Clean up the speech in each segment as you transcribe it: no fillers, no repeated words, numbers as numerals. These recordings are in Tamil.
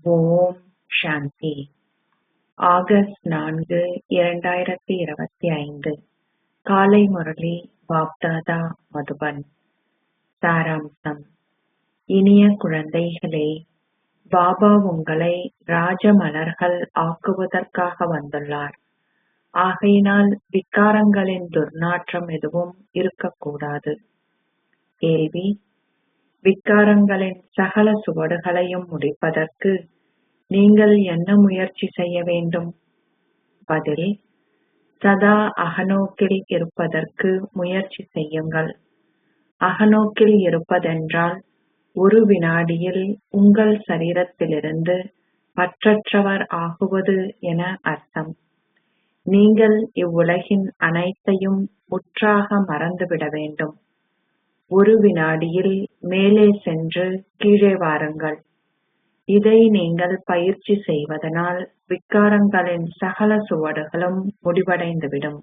ஓம் சாந்தி. ஆகஸ்ட் 4, 2025 காலை முரளி பாப்தாதா மதுபன். சாராம்சம். இனிய குழந்தைகளே, பாபா உங்களை ராஜமலர்கள் ஆக்குவதற்காக வந்துள்ளார். ஆகையினால் விக்காரங்களின் துர்நாற்றம் எதுவும் இருக்கக்கூடாது. கேள்வி: விக்காரங்களின் சகல சுவடுகளையும் முடிப்பதற்கு நீங்கள் என்ன முயற்சி செய்ய வேண்டும்? பதில்: சதா அகநோக்கில் இருப்பதற்கு முயற்சி செய்யுங்கள். அகநோக்கில் இருப்பதென்றால் ஒரு வினாடியில் உங்கள் சரீரத்திலிருந்து பற்றற்றவர் ஆகுவது என அர்த்தம். நீங்கள் இவ்வுலகின் அனைத்தையும் முற்றாக மறந்துவிட வேண்டும். ஒரு வினாடியில் மேலே சென்று கீழே வாருங்கள். இதை நீங்கள் பயிற்சி செய்வதனால் விக்காரங்களின் சகல சுவடுகளும் முடிவடைந்துவிடும்.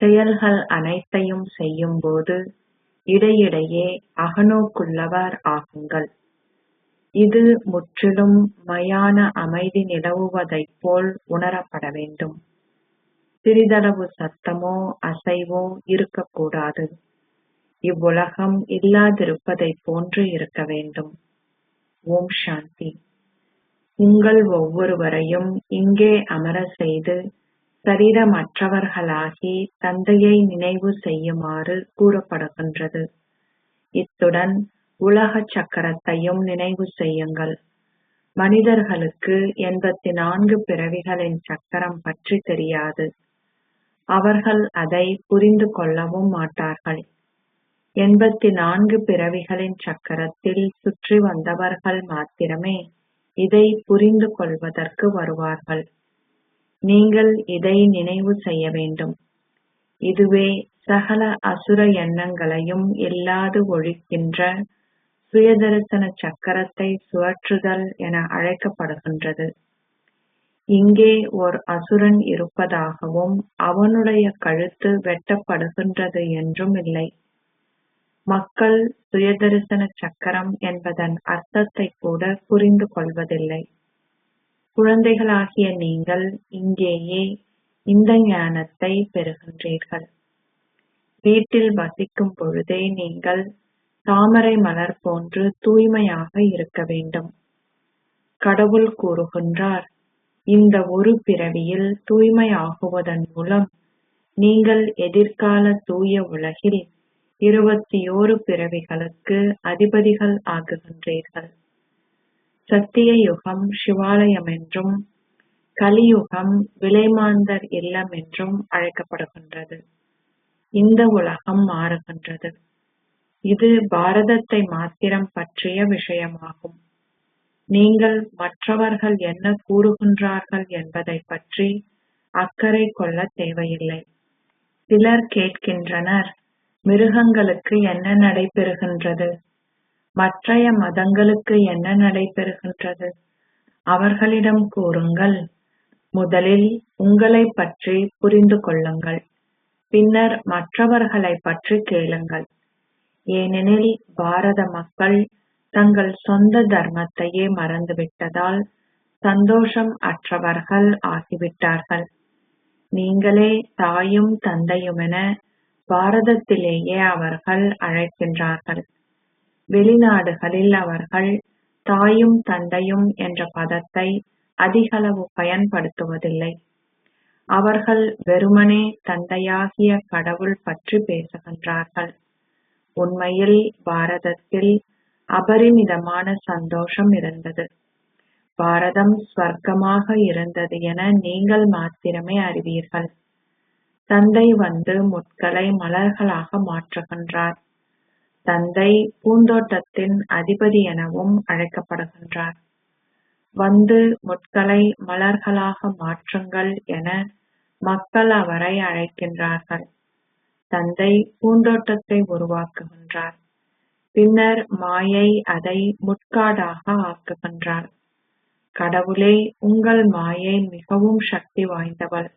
செயல்கள் அனைத்தையும் செய்யும்போது இடையிடையே அகநோக்குள்ளவர் ஆகுங்கள். இது முற்றிலும் மயான அமைதி நிலவுவதைப் போல் உணரப்பட வேண்டும். சிறிதளவு சத்தமோ அசைவோ இருக்கக்கூடாது. இவ்வுலகம் இல்லாதிருப்பதைப் போன்று இருக்க வேண்டும். ஓம் சாந்தி. உங்கள் ஒவ்வொருவரையும் இங்கே அமர செய்து சரீரமற்றவர்களாகி தந்தையை நினைவு செய்யுமாறு கூறப்படுகின்றது. இத்துடன் உலக சக்கரத்தையும் நினைவு செய்யுங்கள். மனிதர்களுக்கு 84 பிறவிகளின் சக்கரம் பற்றி தெரியாது. அவர்கள் அதை புரிந்து கொள்ளவும் மாட்டார்கள். 84 பிறவிகளின் சக்கரத்தில் சுற்றி வந்தவர்கள் மாத்திரமே இதை புரிந்து கொள்வதற்கு வருவார்கள். நீங்கள் இதை நினைவு செய்ய வேண்டும். இதுவே சகல அசுர எண்ணங்களையும் இல்லாது ஒழிக்கின்ற சுயதரிசன சக்கரத்தை சுழற்றுதல் என அழைக்கப்படுகின்றது. இங்கே ஓர் அசுரன் இருப்பதாகவும் அவனுடைய கழுத்து வெட்டப்படுகின்றது என்றும் இல்லை. மக்கள் சுயதரிசன சக்கரம் என்பதன் அர்த்தத்தை கூட புரிந்து கொள்வதில்லை. குழந்தைகளாகிய நீங்கள் இங்கேயே இந்த ஞானத்தை பெறுகின்றீர்கள். வீட்டில் வசிக்கும் பொழுதே நீங்கள் தாமரை மலர் போன்று தூய்மையாக இருக்க வேண்டும். கடவுள் கூறுகின்றார், இந்த ஒரு பிறவியில் தூய்மையாகுவதன் மூலம் நீங்கள் எதிர்கால தூய உலகில் 21 பிறவிகளுக்கு அதிபதிகள் ஆகுகின்றீர்கள். சத்திய யுகம் சிவாலயம் என்றும் கலியுகம் விலைமாந்தர் இல்லம் என்றும் அழைக்கப்படுகின்றது. இந்த உலகம் மாறுகின்றது. இது பாரதத்தை மாத்திரம் பற்றிய விஷயமாகும். நீங்கள் மற்றவர்கள் என்ன கூறுகின்றார்கள் என்பதை பற்றி அக்கறை கொள்ள தேவையில்லை. சிலர் கேட்கின்றனர், மிருகங்களுக்கு என்ன நடைபெறுகின்றது? மற்றைய மதங்களுக்கு என்ன நடைபெறுகின்றது? அவர்களிடம் கூறுங்கள், முதலில் உங்களை பற்றி புரிந்து கொள்ளுங்கள், பின்னர் மற்றவர்களை பற்றி கேளுங்கள். ஏனெனில் பாரத மக்கள் தங்கள் சொந்த தர்மத்தையே மறந்துவிட்டதால் சந்தோஷம் அற்றவர்கள் ஆகிவிட்டார்கள். நீங்களே தாயும் தந்தையுமென பாரதத்திலேயே அவர்கள் அழைக்கின்றார்கள். வெளிநாடுகளில் அவர்கள் தாயும் தந்தையும் என்ற பதத்தை அதிகளவு பயன்படுத்துவதில்லை. அவர்கள் வெறுமனே தந்தையாகிய கடவுள் பற்றி பேசுகின்றார்கள். உண்மையில் பாரதத்தில் அபரிமிதமான சந்தோஷம் இருந்தது. பாரதம் ஸ்வர்க்கமாக இருந்தது என நீங்கள் மாத்திரமே அறிவீர்கள். தந்தை வந்து முட்களை மலர்களாக மாற்றுகின்றார். தந்தை பூந்தோட்டத்தின் அதிபதி எனவும் அழைக்கப்படுகின்றார். வந்து முட்களை மலர்களாக மாற்றுங்கள் என மக்கள் அவரை அழைக்கின்றார்கள். தந்தை பூந்தோட்டத்தை உருவாக்குகின்றார். பின்னர் மாயை அதை முட்காடாக ஆக்குகின்றார். கடவுளே, உங்கள் மாயை மிகவும் சக்தி வாய்ந்தவள்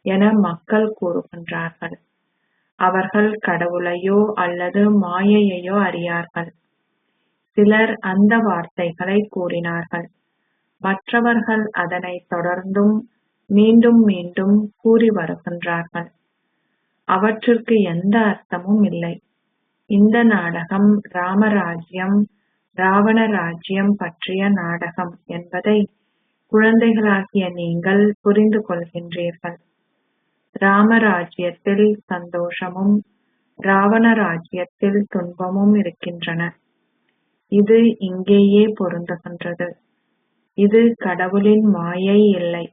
என மக்கள் கூறுகின்றார்கள். அவர்கள் கடவுளையோ அல்லது மாயையையோ அறியார்கள். சிலர் அந்த வார்த்தைகளை கூறினார்கள். மற்றவர்கள் அதனை தொடர்ந்தும் மீண்டும் மீண்டும் கூறி வருகின்றார்கள். அவற்றிற்கு எந்த அர்த்தமும் இல்லை. இந்த நாடகம் ராமராஜ்யம் ராவண ராஜ்யம் பற்றிய நாடகம் என்பதை குழந்தைகளாகிய நீங்கள் புரிந்து கொள்கின்றீர்கள். ராமராஜ்யத்தில் சந்தோஷமும் ராவண ராஜ்யத்தில் துன்பமும் இருக்கின்றன. இது இங்கேயே பொருந்துகின்றது. இது கடவுளின் மாயை இல்லை.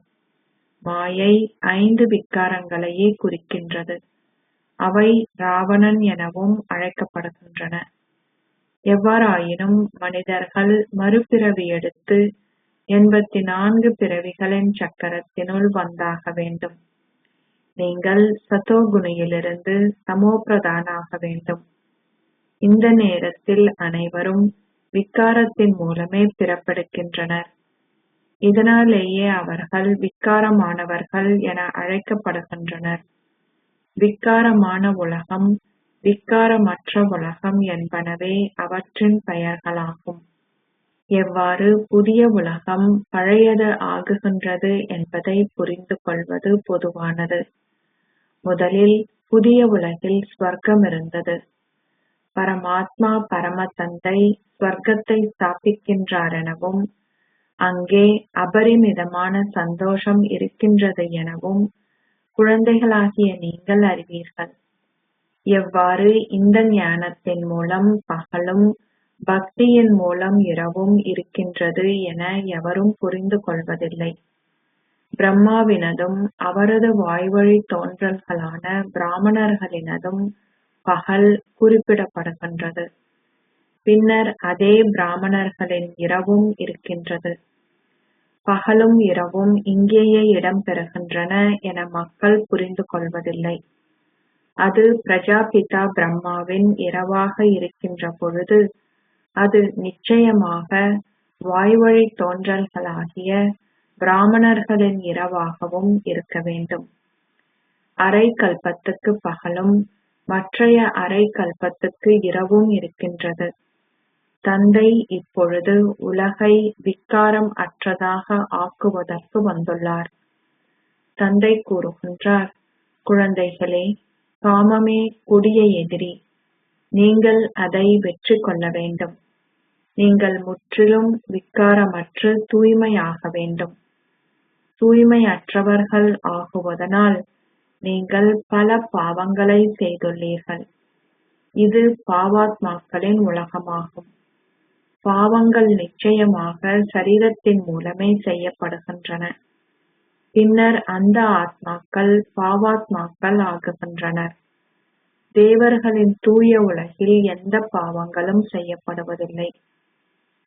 மாயை 5 விக்காரங்களையே குறிக்கின்றது. அவை ராவணன் எனவும் அழைக்கப்படுகின்றன. எவ்வாறாயினும் மனிதர்கள் மறுபிறவி எடுத்து 84 பிறவிகளின் சக்கரத்தினுள் வந்தாக வேண்டும். நீங்கள் சதோகுணியிலிருந்து தமோபிரதானாக வேண்டும். இந்த நேரத்தில் அனைவரும் விக்காரத்தின் மூலமே பிறப்பெடுக்கின்றனர். இதனாலேயே அவர்கள் விக்காரமானவர்கள் என அழைக்கப்படுகின்றனர். விக்காரமான உலகம் விக்காரமற்ற உலகம் என்பனவே அவற்றின் பெயர்களாகும். எவ்வாறு புதிய உலகம் பழையது ஆகுகின்றது என்பதை புரிந்து கொள்வது பொதுவானது. முதலில் புதிய உலகில் ஸ்வர்க்கம் இருந்தது. பரமாத்மா பரமதந்தை ஸ்வர்க்கத்தை ஸ்தாபிக்கின்றார் எனவும் அங்கே அபரிமிதமான சந்தோஷம் இருக்கின்றது எனவும் குழந்தைகளாகிய நீங்கள் அறிவீர்கள். எவ்வாறு இந்த ஞானத்தின் மூலம் பகலும் பக்தியின் மூலம் இரவும் இருக்கின்றது என எவரும் புரிந்து கொள்வதில்லை. பிரம்மாவினதும் அவரது வாய்வழி தோன்றல்களான பிராமணர்களினதும் பகல் குறிப்பிடப்படுகின்றது. பின்னர் அதே பிராமணர்களின் இரவும் இருக்கின்றது. பகலும் இரவும் இங்கேயே இடம்பெறுகின்றன என மக்கள் புரிந்து கொள்வதில்லை. அது பிரஜாபிதா பிரம்மாவின் இரவாக இருக்கின்ற பொழுது அது நிச்சயமாக வாய்வழி தோன்றல்களாகிய பிராமணர்களின் இரவாகவும் இருக்க வேண்டும். அரை கல்பத்துக்கு பகலும் மற்றைய அரை கல்பத்துக்கு இரவும் இருக்கின்றது. தந்தை இப்பொழுது உலகை விக்காரம் அற்றதாக ஆக்குவதற்கு வந்துள்ளார். தந்தை கூறுகின்றார், குழந்தைகளே, காமமே கொடிய எதிரி. நீங்கள் அதை வெற்றி கொள்ள வேண்டும். நீங்கள் முற்றிலும் விக்காரமற்று தூய்மையாக வேண்டும். தூய்மையற்றவர்கள் ஆகுவதனால் நீங்கள் பல பாவங்களை செய்துள்ளீர்கள். இது பாவாத்மாக்களின் உலகமாகும். பாவங்கள் நிச்சயமாக சரீரத்தின் மூலமே செய்யப்படுகின்றன. பின்னர் அந்த ஆத்மாக்கள் பாவாத்மாக்கள் ஆகுகின்றனர். தேவர்களின் தூய உலகில் எந்த பாவங்களும் செய்யப்படுவதில்லை.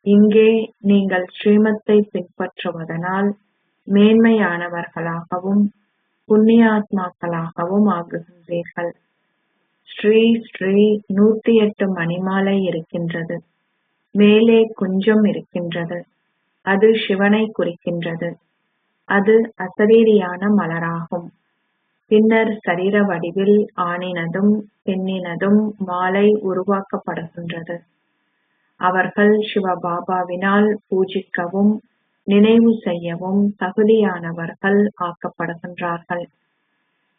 இங்கே நீங்கள் ஸ்ரீமத்தை பின்பற்றுவதனால் மேன்மையானவர்களாகவும் புண்ணியாத்மாக்களாகவும் ஆகுகின்றீர்கள். ஸ்ரீ ஸ்ரீ 108 மணிமாலை இருக்கின்றது. மேலே குஞ்சம் இருக்கின்றது. அது சிவனை குறிக்கின்றது. அது அசரீரியான மலராகும். பின்னர் சரீர வடிவில் ஆணினதும் பெண்ணினதும் மாலை உருவாக்கப்படுகின்றது. அவர்கள் சிவபாபாவினால் பூஜிக்கவும் நினைவு செய்யவும் தகுதியானவர்கள் ஆக்கப்படுகின்றார்கள்.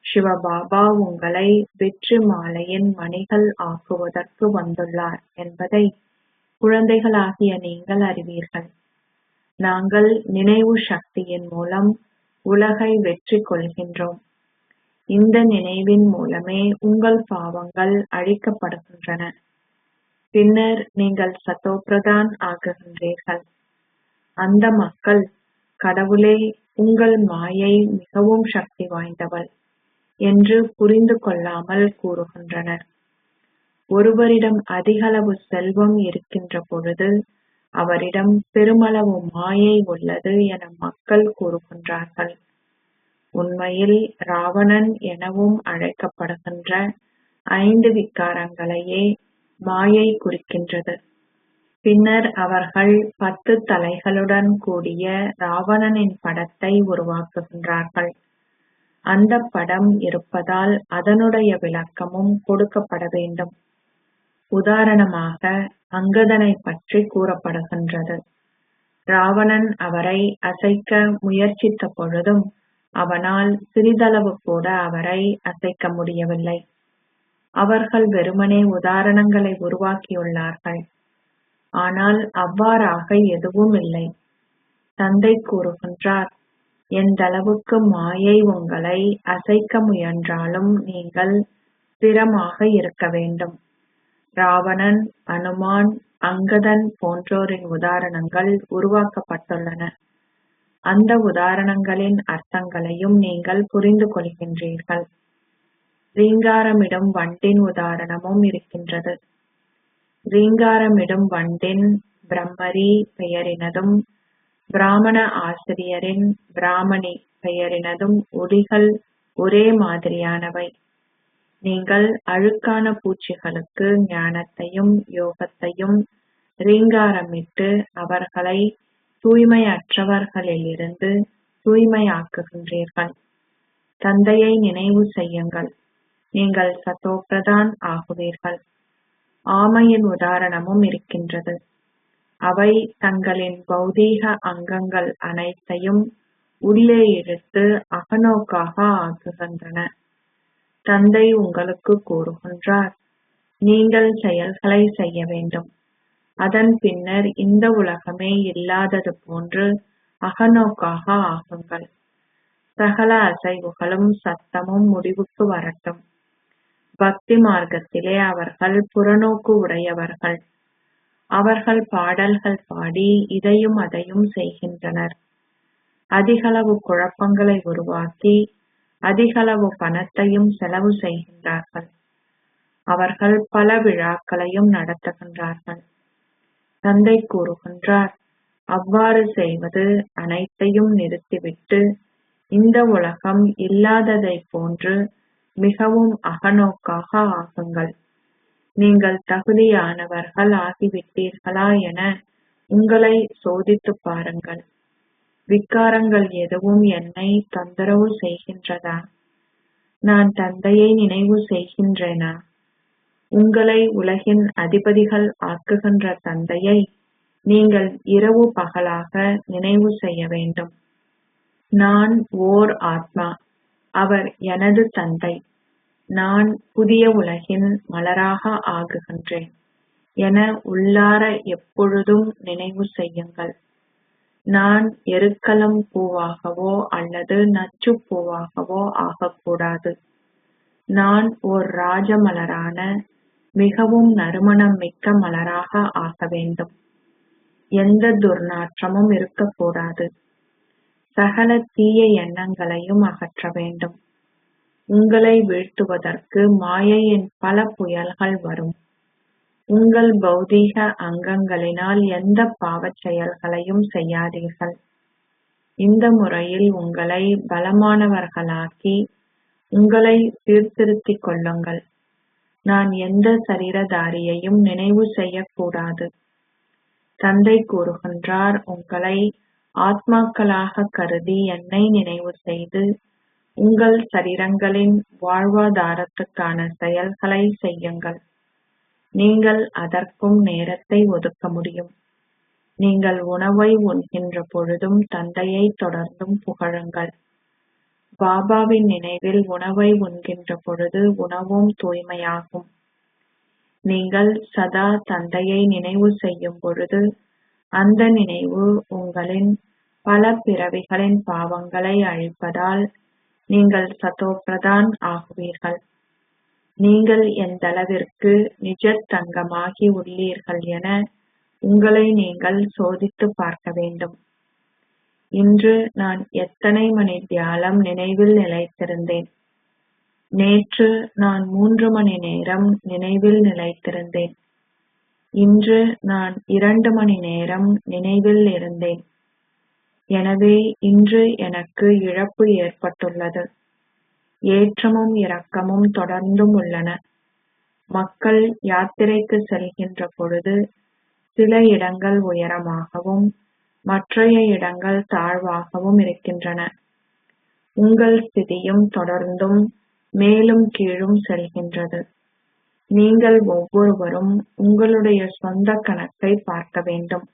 சிவபாபா உங்களை வெற்றி மாலையின் மணிகள் ஆக்குவதற்கு வந்துள்ளார் என்பதை குழந்தைகளாகிய நீங்கள் அறிவீர்கள். நாங்கள் நினைவு சக்தியின் மூலம் உலகை வெற்றி கொள்கின்றோம். இந்த நினைவின் மூலமே உங்கள் பாவங்கள் அழிக்கப்படுகின்றன. பின்னர் நீங்கள் சதோபிரதான் ஆகுகின்றீர்கள். அந்த மக்கள், கடவுளே, உங்கள் மாயை மிகவும் சக்தி வாய்ந்தவள் என்று புரிந்து கொள்ளாமல் கூறுகின்றனர். ஒருவரிடம் அதிகளவு செல்வம் இருக்கின்ற பொழுது அவரிடம் பெருமளவு மாயை உள்ளது என மக்கள் கூறுகின்றார்கள். உண்மையில் ராவணன் எனவும் அழைக்கப்படுகின்ற 5 விக்காரங்களையே மாயை குறிக்கின்றது. பின்னர் அவர்கள் 10 தலைகளுடன் கூடிய ராவணனின் படத்தை உருவாக்குகின்றார்கள். அந்த படம் இருப்பதால் அதனுடைய விளக்கமும் கொடுக்கப்பட வேண்டும். உதாரணமாக அங்கதனை பற்றி கூறப்படுகின்றது. ராவணன் அவரை அசைக்க முயற்சித்த பொழுதும் அவனால் சிறிதளவு கூட அவரை அசைக்க முடியவில்லை. அவர்கள் வெறுமனே உதாரணங்களை உருவாக்கியுள்ளார்கள். ஆனால் அவ்வாறாக எதுவும் இல்லை. தந்தை கூறுகின்றார், எந்தளவுக்கு மாயை உங்களை அசைக்க முயன்றாலும் நீங்கள் ஸ்திரமாக இருக்க வேண்டும். ராவணன், அனுமான், அங்கதன் போன்றோரின் உதாரணங்கள் உருவாக்கப்பட்டுள்ளன. அந்த உதாரணங்களின் அர்த்தங்களையும் நீங்கள் புரிந்து கொள்கின்றீர்கள். ரீங்காரமிடும் வண்டின் உதாரணமும் இருக்கின்றது. ரீங்காரமிடும் வண்டின் பிரம்மரி பெயரினதும் பிராமண ஆசிரியரின் பிராமணி பெயரினதும் ஒலிகள் ஒரே மாதிரியானவை. நீங்கள் அழுக்கான பூச்சிகளுக்கு ஞானத்தையும் யோகத்தையும் ரீங்காரமிட்டு அவர்களை தூய்மையற்றவர்களிலிருந்து தூய்மையாக்குகின்றீர்கள். தந்தையை நினைவு செய்யுங்கள். நீங்கள் சதோபிரதான் ஆகுவீர்கள். ஆமையின் உதாரணமும் இருக்கின்றது. அவை தங்களின் பௌதீக அங்கங்கள் அனைத்தையும் உள்ளே இழுத்து அகநோக்காக ஆக்குகின்றன. தந்தை உங்களுக்கு கூறுகின்றார், நீங்கள் செயல்களை செய்ய வேண்டும். அதன் பின்னர் இந்த உலகமே இல்லாதது போன்று அகநோக்காக ஆகுங்கள். சகல அசைவுகளும் சத்தமும் முடிவுக்கு வரட்டும். பக்தி மார்க்கத்திலே அவர்கள் புறநோக்கு உடையவர்கள். அவர்கள் பாடல்கள் பாடி இதையும் அதையும் செய்கின்றனர். அதிகளவு குழப்பங்களை உருவாக்கி அதிகளவு பணத்தையும் செலவு செய்கின்றார்கள். அவர்கள் பல விழாக்களையும் நடத்துகின்றார்கள். தந்தை கூறுகின்றார், அவ்வாறு செய்வது அனைத்தையும் நிறுத்திவிட்டு இந்த உலகம் இல்லாததைப் போன்று மிகவும் அகநோக்காக ஆகுங்கள். நீங்கள் தகுதியானவர்கள் ஆகிவிட்டீர்களா என உங்களை சோதித்துப் பாருங்கள். விகாரங்கள் எதுவும் என்னை தொந்தரவு செய்கின்றதா? நான் தந்தையை நினைவு செய்கின்றேனா? உங்களை உலகின் அதிபதிகள் ஆக்குகின்ற தந்தையை நீங்கள் இரவு பகலாக நினைவு செய்ய வேண்டும். நான் ஓர் ஆத்மா, அவர் எனது தந்தை. நான் புதிய உலகின் மலராக ஆகுகின்றேன் என உள்ளார எப்பொழுதும் நினைவு செய்யுங்கள். நான் எருக்களம் பூவாகவோ அல்லது நச்சுப் பூவாகவோ ஆகக்கூடாது. நான் ஓர் ராஜ மலரான மிகவும் நறுமணம் மிக்க மலராக ஆக வேண்டும். எந்த துர்நாற்றமும் இருக்கக்கூடாது. சகல தீய எண்ணங்களையும் அகற்ற வேண்டும். உங்களை வீழ்த்துவதற்கு மாயையின் பல புயல்கள் வரும். உங்கள் பௌதீக அங்கங்களினால் எந்த பாவச் செயல்களையும் செய்யாதீர்கள். இந்த முறையில் உங்களை பலமானவர்களாக்கி உங்களை சீர்திருத்திக் கொள்ளுங்கள். நான் எந்த சரீரதாரியையும் நினைவு செய்யக்கூடாது. தந்தை கூறுகின்றார், உங்களை ஆத்மாக்களாக கருதி என்னை நினைவு செய்து உங்கள் சரீரங்களின் வாழ்வாதாரத்துக்கான செயல்களை செய்யுங்கள். நீங்கள் அதற்கும் நேரத்தை ஒதுக்க முடியும். நீங்கள் உணவை உண்கின்ற பொழுதும் தந்தையை தொடர்ந்தும் புகழுங்கள். பாபாவின் நினைவில் உணவை உண்கின்ற பொழுது உணவும் தூய்மையாகும். நீங்கள் சதா தந்தையை நினைவு செய்யும் பொழுது அந்த நினைவு உங்களின் பல பிறவிகளின் பாவங்களை அழிப்பதால் நீங்கள் சதோபிரதான் ஆகுவீர்கள். நீங்கள் எந்தளவிற்கு நிஜத் தங்கமாகி உள்ளீர்கள் என உங்களை நீங்கள் சோதித்துப் பார்க்க வேண்டும். இன்று நான் எத்தனை மணி தியாலம் நினைவில் நிலைத்திருந்தேன்? நேற்று நான் 3 மணி நேரம் நினைவில் நிலைத்திருந்தேன். இன்று நான் 2 மணி நேரம் நினைவில் இருந்தேன். எனவே இன்று எனக்கு இழப்பு ஏற்பட்டுள்ளது. ஏற்றமும் இரக்கமும் தொடர்ந்தும் உள்ளன. மக்கள் யாத்திரைக்கு செல்கின்ற பொழுது சில இடங்கள் உயரமாகவும் மற்றைய இடங்கள் தாழ்வாகவும் இருக்கின்றன. உங்கள் ஸ்திதியும் தொடர்ந்தும் மேலும் கீழும் செல்கின்றது. நீங்கள் ஒவ்வொருவரும் உங்களுடைய சொந்த கணக்கை பார்க்க வேண்டும்.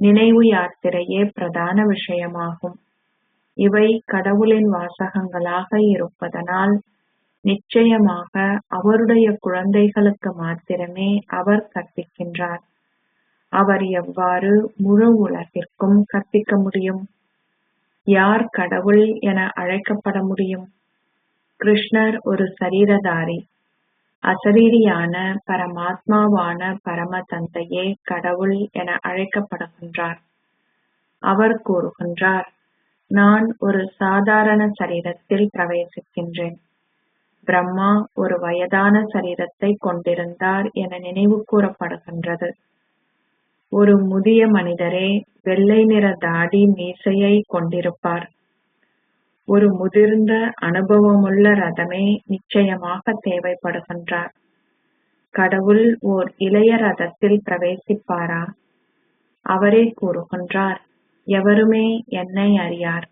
நினைவு யாத்திரையே பிரதான விஷயமாகும். இவை கடவுளின் வாசகங்களாக இருப்பதனால் நிச்சயமாக அவருடைய குழந்தைகளுக்கு மாத்திரமே அவர் கற்பிக்கின்றார். அவர் எவ்வாறு முழு உலகிற்கும் கற்பிக்க முடியும்? யார் கடவுள் என அழைக்கப்பட முடியும்? கிருஷ்ணர் ஒரு சரீரதாரி. அசரீரியான பரமாத்மாவான பரம தந்தையே கடவுள் என அழைக்கப்படுகின்றார். அவர் கூறுகின்றார், நான் ஒரு சாதாரண சரீரத்தில் பிரவேசிக்கின்றேன். பிரம்மா ஒரு வயதான சரீரத்தை கொண்டிருந்தார் என நினைவு கூறப்படுகின்றது. ஒரு முதிய மனிதரே வெள்ளை நிற தாடி மீசையை கொண்டிருப்பார். ஒரு முதிர்ந்த அனுபவமுள்ள ரதமே நிச்சயமாக தேவைப்படுகின்றார். கடவுள் ஓர் இளைய ரதத்தில் பிரவேசிப்பாரா? அவரே கூறுகின்றார், எவருமே என்னை அறியார்.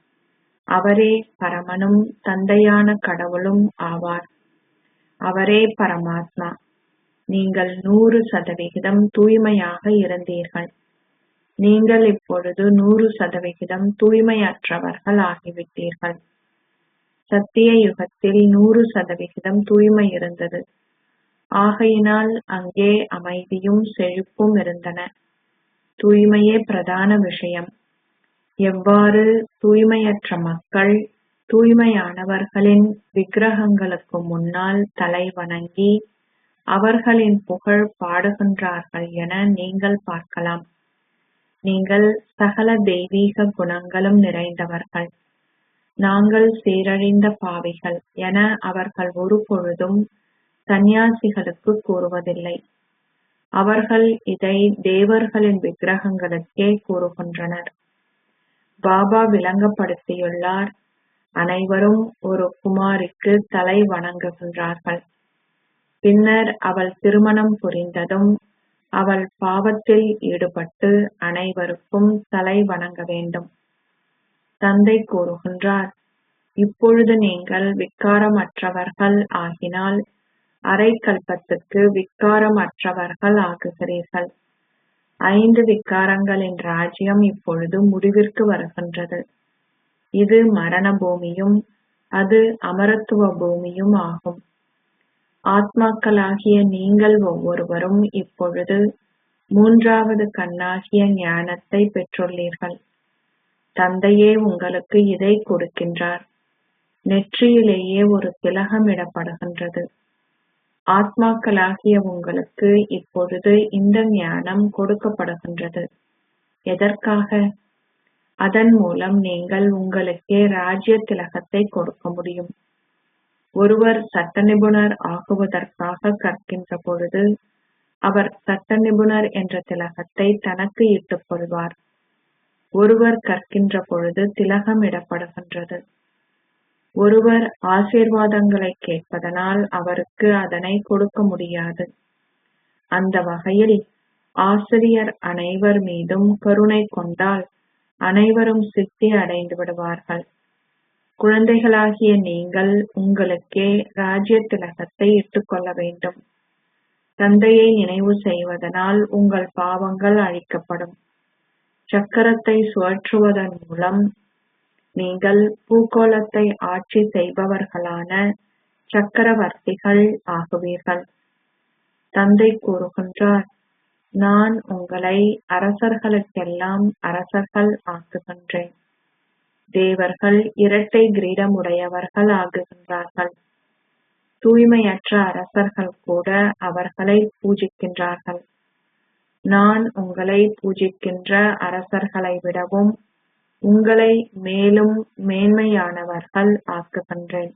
அவரே பரமனும் தந்தையான கடவுளும் ஆவார். அவரே பரமாத்மா. நீங்கள் 100% தூய்மையாக இருந்தீர்கள். நீங்கள் இப்பொழுது 100% தூய்மையற்றவர்கள் ஆகிவிட்டீர்கள். சத்திய யுகத்தில் 100% தூய்மை இருந்தது. ஆகையினால் அங்கே அமைதியும் செழிப்பும் இருந்தன. தூய்மையே பிரதான விஷயம். எவ்வாறு தூய்மையற்ற மக்கள் தூய்மையானவர்களின் விக்கிரகங்களுக்கு முன்னால் தலை வணங்கி அவர்களின் புகழ் பாடுகின்றார்கள் என நீங்கள் பார்க்கலாம். நீங்கள் சகல தெய்வீக குணங்களும் நிறைந்தவர்கள். நாங்கள் சீரழிந்த பாவிகள் என அவர்கள் ஒருபொழுதும் சந்நியாசிகளுக்கு கூறுவதில்லை. அவர்கள் இதை தேவர்களின் விக்கிரகங்களுக்கே கூறுகின்றனர். பாபா விளங்கப்படுத்தியுள்ளார், அனைவரும் ஒரு குமாரிக்கு தலை வணங்குகின்றார்கள். பின்னர் அவள் திருமணம் புரிந்ததும் அவள் பாவத்தில் ஈடுபட்டு அனைவருக்கும் தலை வணங்க வேண்டும். தந்தை கூறுகின்றார், இப்பொழுது நீங்கள் விக்காரமற்றவர்கள் ஆகினால் அரை கல்பத்துக்கு விக்காரமற்றவர்கள் ஆகுகிறீர்கள். 5 விக்காரங்களின் ராஜ்யம் இப்பொழுது முடிவிற்கு வருகின்றது. இது மரண பூமியும் அது அமரத்துவ பூமியும் ஆகும். ஆத்மாக்களாகிய நீங்கள் ஒவ்வொருவரும் இப்பொழுது 3வது கண்ணாகிய ஞானத்தை பெற்றுள்ளீர்கள். தந்தையே உங்களுக்கு இதை கொடுக்கின்றார். நெற்றியிலேயே ஒரு திலகம் இடப்படுகின்றது. ஆத்மாக்களாகிய உங்களுக்கு இப்பொழுது இந்த ஞானம் கொடுக்கப்படுகின்றது. எதற்காக? அதன் மூலம் நீங்கள் உங்களுக்கே ராஜ்ய திலகத்தை கொடுக்க முடியும். ஒருவர் சட்ட நிபுணர் ஆகுவதற்காக கற்கின்ற பொழுது அவர் சட்ட நிபுணர் என்ற திலகத்தை தனக்கு இட்டுக் கொள்வார். ஒருவர் கற்கின்ற பொழுது திலகம் இடப்படுகின்றது. ஒருவர் ஆசீர்வாதங்களை கேட்பதனால் அவருக்கு அதனை கொடுக்க முடியாது. அந்த வகையில் ஆசிரியர் அனைவர் மீதும் கருணை கொண்டால் அனைவரும் சித்தி அடைந்து விடுவார்கள். குழந்தைகளாகிய நீங்கள் உங்களுக்கே ராஜ்ய திலகத்தை இட்டுக்கொள்ள வேண்டும். தந்தையை நினைவு செய்வதனால் உங்கள் பாவங்கள் அழிக்கப்படும். சக்கரத்தை சுழற்றுவதன் மூலம் நீங்கள் பூகோளத்தை ஆட்சி செய்பவர்களான சக்கரவர்த்திகள் ஆகுவீர்கள். தந்தை கூறுகின்றார், நான் உங்களை அரசர்களுக்கெல்லாம் அரசர்கள் ஆக்குகின்றேன். தேவர்கள் இரட்டை கிரீடமுடையவர்கள் ஆகுகின்றார்கள். தூய்மையற்ற அரசர்கள் கூட அவர்களை பூஜிக்கின்றார்கள். நான் உங்களை பூஜிக்கின்ற அரசர்களை விடவும் உங்களை மேலும் மேன்மையானவர்கள் ஆக்குகின்றேன்.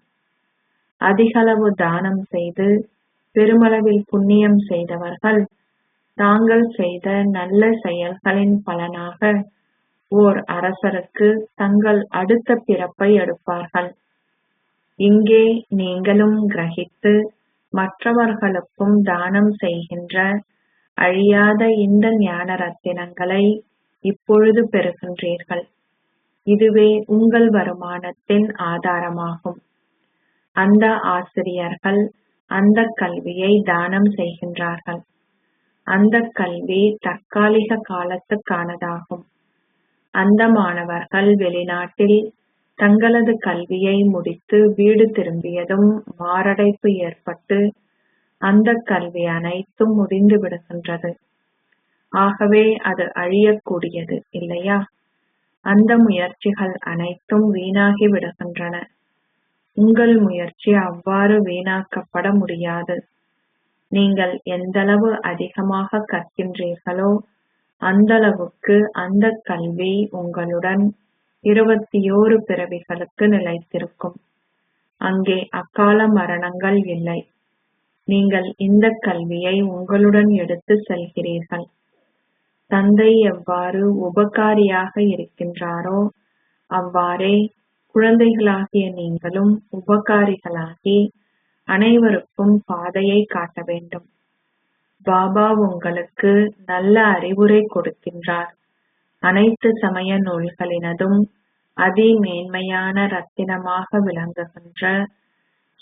அதிகளவு தானம் செய்து பெருமளவில் புண்ணியம் செய்தவர்கள் தாங்கள் செய்த நல்ல செயல்களின் பலனாக ஓர் அரசருக்கு தங்கள் அடுத்த பிறப்பை எடுப்பார்கள். இங்கே நீங்களும் கிரகித்து மற்றவர்களுக்கும் தானம் செய்கின்ற அழியாத இந்த ஞான ரத்தினங்களை இப்பொழுது பெறுகின்றீர்கள். இதுவே உங்கள் வருமானத்தின் ஆதாரமாகும். அந்த ஆசிரியர்கள் அந்த கல்வியை தானம் செய்கின்றார்கள். அந்த கல்வி தற்காலிக காலத்துக்கானதாகும். அந்த மாணவர்கள் வெளிநாட்டில் தங்களது கல்வியை முடித்து வீடு திரும்பியதும் மாரடைப்பு ஏற்பட்டு அந்த கல்வி அனைத்தும் முடிந்து விடுகின்றது. ஆகவே அது அழியக்கூடியது இல்லையா? அந்த முயற்சிகள் அனைத்தும் வீணாகி விடுகின்றன. உங்கள் முயற்சி அவ்வாறு வீணாக்கப்பட முடியாது. நீங்கள் எந்தளவு அதிகமாக கற்கின்றீர்களோ அந்தளவுக்கு அந்த கல்வி உங்களுடன் 21 பிறவிகளுக்கு நிலைத்திருக்கும். அங்கே அகால மரணங்கள் இல்லை. நீங்கள் இந்த கல்வியை உங்களுடன் எடுத்து செல்கிறீர்கள். தந்தை எவ்வாறு உபகாரியாக இருக்கின்றாரோ அவ்வாறே குழந்தைகளாகிய நீங்களும் உபகாரிகளாகி அனைவருக்கும் பாதையை காட்ட வேண்டும். பாபா உங்களுக்கு நல்ல அறிவுரை கொடுக்கின்றார். அனைத்து சமய நூல்களினதும் அதிமேன்மையான ரத்தினமாக விளங்குகின்ற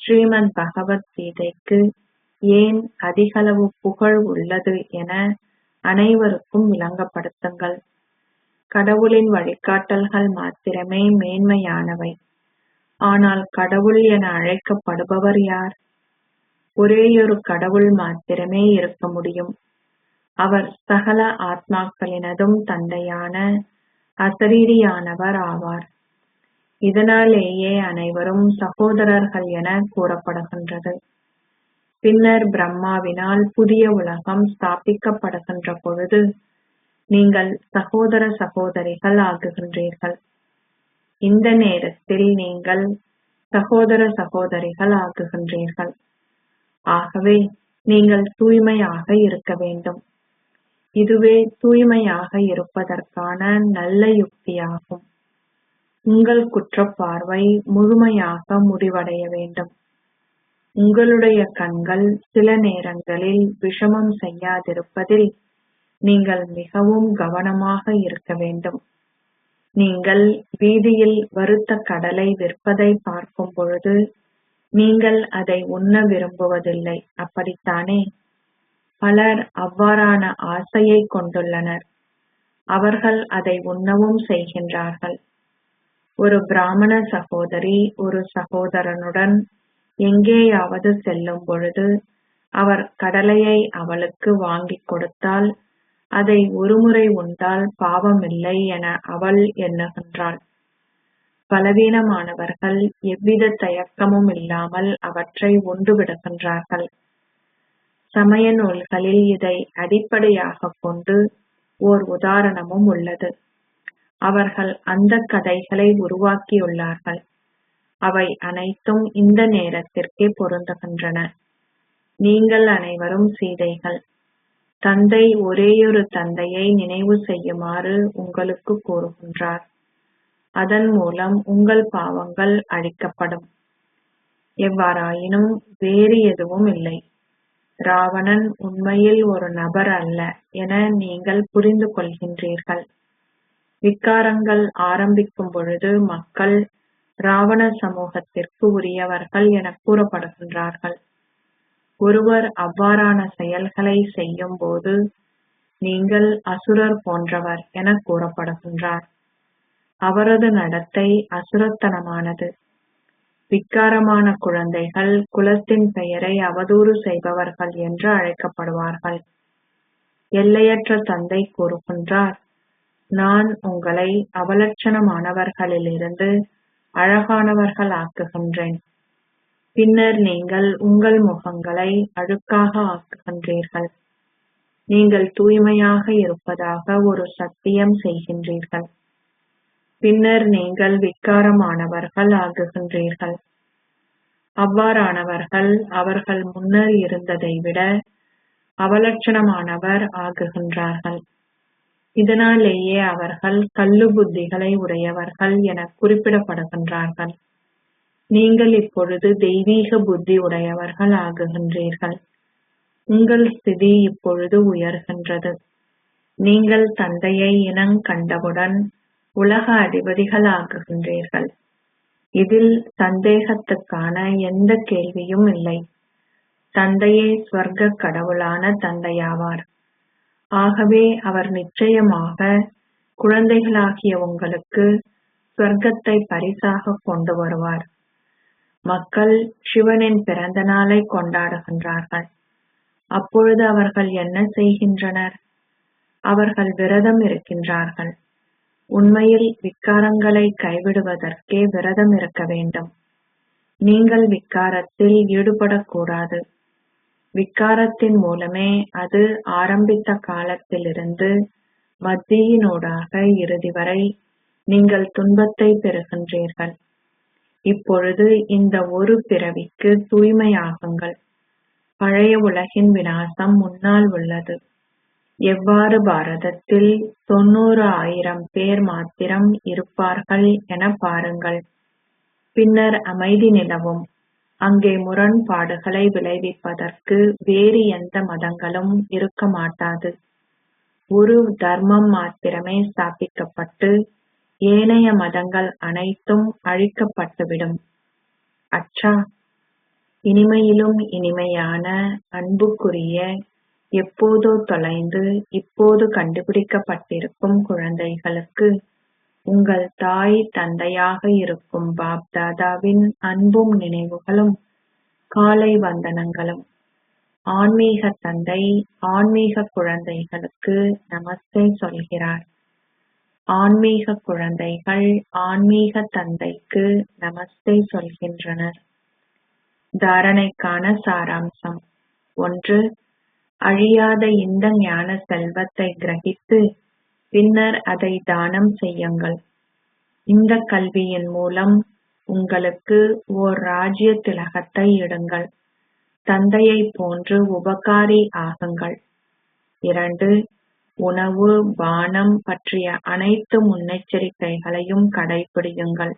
ஸ்ரீமத் பகவத் கீதைக்கு ஏன் அதிகளவு புகழ் உள்ளது என அனைவருக்கும் விளங்கப்படுத்துங்கள். கடவுளின் வழிகாட்டல்கள் மாத்திரமே மேன்மையானவை. ஆனால் கடவுள் என அழைக்கப்படுபவர் யார்? ஒரேயொரு கடவுள் மாத்திரமே இருக்க முடியும். அவர் சகல ஆத்மாக்களினதும் தந்தையான அசரீரியானவர் ஆவார். இதனாலேயே அனைவரும் சகோதரர்கள் என கூறப்படுகின்றது. பின்னர் பிரம்மாவினால் புதிய உலகம் ஸ்தாபிக்கப்படுகின்ற பொழுது நீங்கள் சகோதர சகோதரிகள் ஆகுகின்றீர்கள். இந்த நேரத்தில் நீங்கள் சகோதர சகோதரிகள் ஆகுகின்றீர்கள். ஆகவே நீங்கள் தூய்மையாக இருக்க வேண்டும். இதுவே தூய்மையாக இருப்பதற்கான நல்ல யுக்தியாகும். உங்கள் குற்றப்பார்வை முழுமையாக முடிவடைய வேண்டும். உங்களுடைய கண்கள் சில நேரங்களில் விஷமம் செய்யாதிருப்பதில் நீங்கள் மிகவும் கவனமாக இருக்க வேண்டும். நீங்கள் வீதியில் வறுத்த கடலை விற்பதை பார்க்கும் பொழுது நீங்கள் அதை உண்ண விரும்புவதில்லை, அப்படித்தானே? பலர் அவ்வாறான ஆசையை கொண்டுள்ளனர். அவர்கள் அதை உண்ணவும் செய்கின்றார்கள். ஒரு பிராமண சகோதரி ஒரு சகோதரனுடன் எங்கேயாவது செல்லும் பொழுது அவர் கடலையை அவளுக்கு வாங்கிக் கொடுத்தால் அதை ஒருமுறை உண்டால் பாவமில்லை என அவள் எண்ணுகின்றாள். பலவீனமானவர்கள் எவ்வித தயக்கமும் இல்லாமல் அவற்றை உண்டுவிடுகின்றார்கள். சமய நூல்களில் இதை அடிப்படையாகக் கொண்டு ஓர் உதாரணமும் உள்ளது. அவர்கள் அந்த கதைகளை உருவாக்கியுள்ளார்கள். அவை அனைத்தும் இந்த நேரத்திற்கே பொருந்துகின்றன. நீங்கள் அனைவரும் சீதைகள். தந்தை ஒரேயொரு தந்தையை நினைவு செய்யுமாறு உங்களுக்கு கூறுகின்றார். அதன் மூலம் உங்கள் பாவங்கள் அழிக்கப்படும். எவ்வாறாயினும் வேறு எதுவும் இல்லை. ராவணன் உண்மையில் ஒரு நபர் அல்ல என நீங்கள் புரிந்து கொள்கின்றீர்கள். விக்காரங்கள் ஆரம்பிக்கும் பொழுது மக்கள் ராவண சமூகத்திற்கு உரியவர்கள் என கூறப்படுகின்றார்கள். ஒருவர் அவ்வாறான செயல்களை செய்யும் போது நீங்கள் அசுரர் போன்றவர் என கூறப்படுகின்றார். அவரது நடத்தை அசுரத்தனமானது. விக்காரமான குழந்தைகள் குலத்தின் பெயரை அவதூறு செய்பவர்கள் என்று அழைக்கப்படுவார்கள். எல்லையற்ற தந்தை கூறுகின்றார், நான் உங்களை அவலட்சணமானவர்களிலிருந்து அழகானவர்கள் ஆக்குகின்றேன். பின்னர் நீங்கள் உங்கள் முகங்களை அழுக்காக ஆக்குகின்றீர்கள். நீங்கள் தூய்மையாக இருப்பதாக ஒரு சத்தியம் செய்கின்றீர்கள். பின்னர் நீங்கள் விக்காரமானவர்கள் ஆகுகின்றீர்கள். அவ்வாறானவர்கள் அவர்கள் முன்னர் இருந்ததை விட அவலட்சணமானவர் ஆகுகின்றார்கள். இதனாலேயே அவர்கள் கள்ளு புத்திகளை உடையவர்கள் என குறிப்பிடப்படுகின்றார்கள். நீங்கள் இப்பொழுது தெய்வீக புத்தி உடையவர்கள் ஆகுகின்றீர்கள். உங்கள் ஸ்திதி இப்பொழுது உயர்கின்றது. நீங்கள் தந்தையை இனங்கண்டவுடன் உலக அதிபதிகள் ஆகுகின்றீர்கள். இதில் சந்தேகத்துக்கான எந்த கேள்வியும் இல்லை. தந்தையே ஸ்வர்க்க கடவுளான தந்தையாவார். ஆகவே அவர் நிச்சயமாக குழந்தைகளாகிய உங்களுக்கு சொர்க்கத்தை பரிசாக கொண்டு வருவார். மக்கள் சிவனின் பிறந்த நாளை கொண்டாடுகின்றார்கள். அப்பொழுது அவர்கள் என்ன செய்கின்றனர்? அவர்கள் விரதம் இருக்கின்றார்கள். உண்மையில் விக்காரங்களை கைவிடுவதற்கே விரதம் இருக்க வேண்டும். நீங்கள் விக்காரத்தில் ஈடுபடக்கூடாது. விக்காரத்தின் மூலமே அது ஆரம்பித்த காலத்திலிருந்து மத்தியினூடாக இறுதி வரை நீங்கள் துன்பத்தை பெறுகின்றீர்கள். இப்பொழுது இந்த ஒரு பிறவிக்கு தூய்மையாகுங்கள். பழைய உலகின் விநாசம் முன்னால் உள்ளது. எவ்வாறு பாரதத்தில் 90,000 பேர் மாத்திரம் இருப்பார்கள் என பாருங்கள். பின்னர் அமைதி நிலவும். அங்கே முரண்பாடுகளை விளைவிப்பதற்கு வேறு எந்த மதங்களும் இருக்க மாட்டாது. ஒரு தர்மம் மாத்திரமே ஸ்தாபிக்கப்பட்டு ஏனைய மதங்கள் அனைத்தும் அழிக்கப்பட்டுவிடும். அச்சா, இனிமையிலும் இனிமையான அன்புக்குரிய, எப்போதோ தொலைந்து இப்போது கண்டுபிடிக்கப்பட்டிருக்கும் குழந்தைகளுக்கு உங்கள் தாய் தந்தையாக இருக்கும் பாப் தாதாவின் அன்பும் நினைவுகளும் காலை வந்தனங்களும். ஆன்மீக தந்தை ஆன்மீக குழந்தைகளுக்கு நமஸ்தே சொல்கிறார். ஆன்மீக குழந்தைகள் ஆன்மீக தந்தைக்கு நமஸ்தே சொல்கின்றனர். தாரணைக்கான சாராம்சம். 1. அழியாத இந்த ஞான செல்வத்தை கிரகித்து பின்னர் அதை தானம் செய்யுங்கள். இந்த கல்வியின் மூலம் உங்களுக்கு ஓர் ராஜ்ய திலகத்தை இடுங்கள். தந்தையை போன்று உபகாரி ஆகுங்கள். 2. உணவு பானம் பற்றிய அனைத்து முன்னெச்சரிக்கைகளையும் கடைபிடியுங்கள்.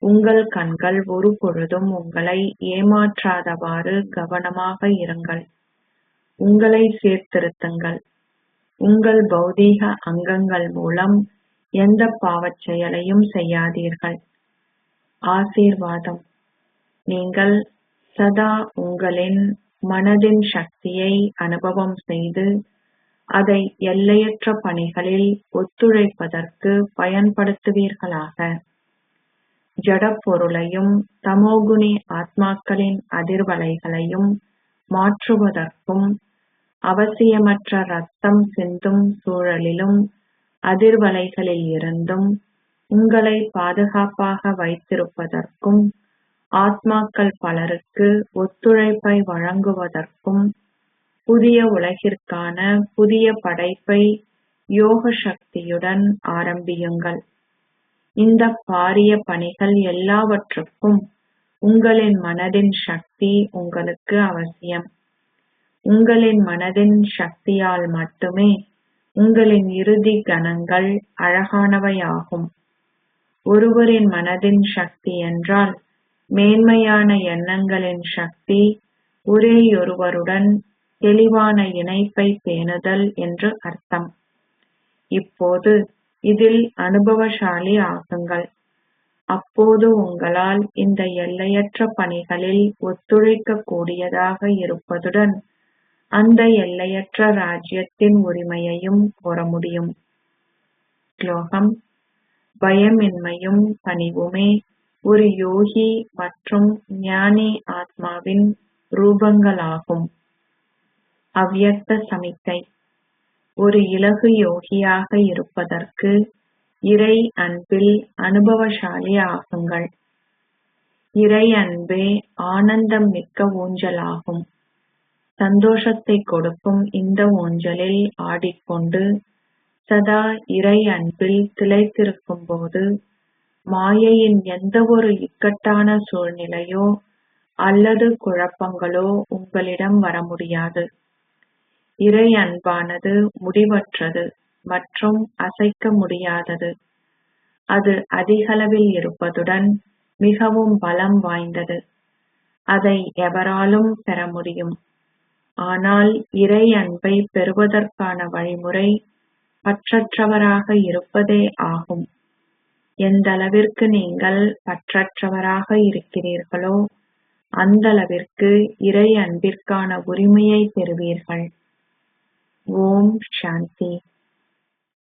உங்கள் கண்கள் ஒரு பொழுதும் உங்களை ஏமாற்றாதவாறு கவனமாக இருங்கள். உங்களை சீர்திருத்துங்கள். உங்கள் பௌதீக அங்கங்கள் மூலம் எந்த பாவச் செயலையும் செய்யாதீர்கள். ஆசீர்வாதம். நீங்கள் சதா உங்களின் மனதின் சக்தியை அனுபவம் செய்து அதை எல்லையற்ற பணிகளில் ஒத்துழைப்பதற்கு பயன்படுத்துவீர்களாக. ஜடப்பொருளையும் தமோகுணி ஆத்மாக்களின் அதிர்வலைகளையும் மாற்றுவதற்கும் அவசியமற்ற ரத்தம் சிந்தும் சூழலிலும் அதிர்வலைகளில் இருந்தும் உங்களை பாதுகாப்பாக வைத்திருப்பதற்கும் ஆத்மாக்கள் பலருக்கு ஒத்துழைப்பை வழங்குவதற்கும் புதிய உலகிற்கான புதிய படைப்பை யோக சக்தியுடன் ஆரம்பியுங்கள். இந்த பாரிய பணிகள் எல்லாவற்றுக்கும் உங்களின் மனதின் சக்தி உங்களுக்கு அவசியம். உங்களின் மனதின் சக்தியால் மட்டுமே உங்களின் இறுதி கணங்கள் அழகானவையாகும். ஒருவரின் மனதின் சக்தி என்றால் மேன்மையான எண்ணங்களின் சக்தி ஒரேயொருவருடன் தெளிவான இணைப்பை பேணுதல் என்று அர்த்தம். இப்போது இதில் அனுபவசாலி ஆகுங்கள். அப்போது உங்களால் இந்த எல்லையற்ற பணிகளில் ஒத்துழைக்க கூடியதாக இருப்பதுடன் அந்த எல்லையற்ற ராஜ்யத்தின் உரிமையையும் கோர முடியும். ஸ்லோகம். பயமின்மையும் பணிவுமே ஒரு யோகி மற்றும் ஞானி ஆத்மாவின் ரூபங்களாகும். அவ்யக்த சமிக்கை. ஒரு இலகு யோகியாக இருப்பதற்கு இறை அன்பில் அனுபவசாலி ஆகுங்கள். இறை அன்பே ஆனந்தம் மிக்க ஊஞ்சலாகும். சந்தோஷத்தை கொடுக்கும் இந்த ஊஞ்சலில் ஆடிக்கொண்டு சதா இறை அன்பில் திளைத்திருக்கும் போது மாயையின் எந்த ஒரு இக்கட்டான சூழ்நிலையோ அல்லது குழப்பங்களோ உங்களிடம் வர முடியாது. இறை அன்பானது முடிவற்றது மற்றும் அசைக்க முடியாதது. அது அதிகளவில் இருப்பதுடன் மிகவும் பலம் வாய்ந்தது. அதை எவராலும் பெற முடியும். ஆனால் இறை அன்பை பெறுவதற்கான வழிமுறை பற்றற்றவராக இருப்பதே ஆகும். எந்தளவிற்கு நீங்கள் பற்றற்றவராக இருக்கிறீர்களோ அந்தளவிற்கு இறை அன்பிற்கான உரிமையை பெறுவீர்கள். ஓம் சாந்தி.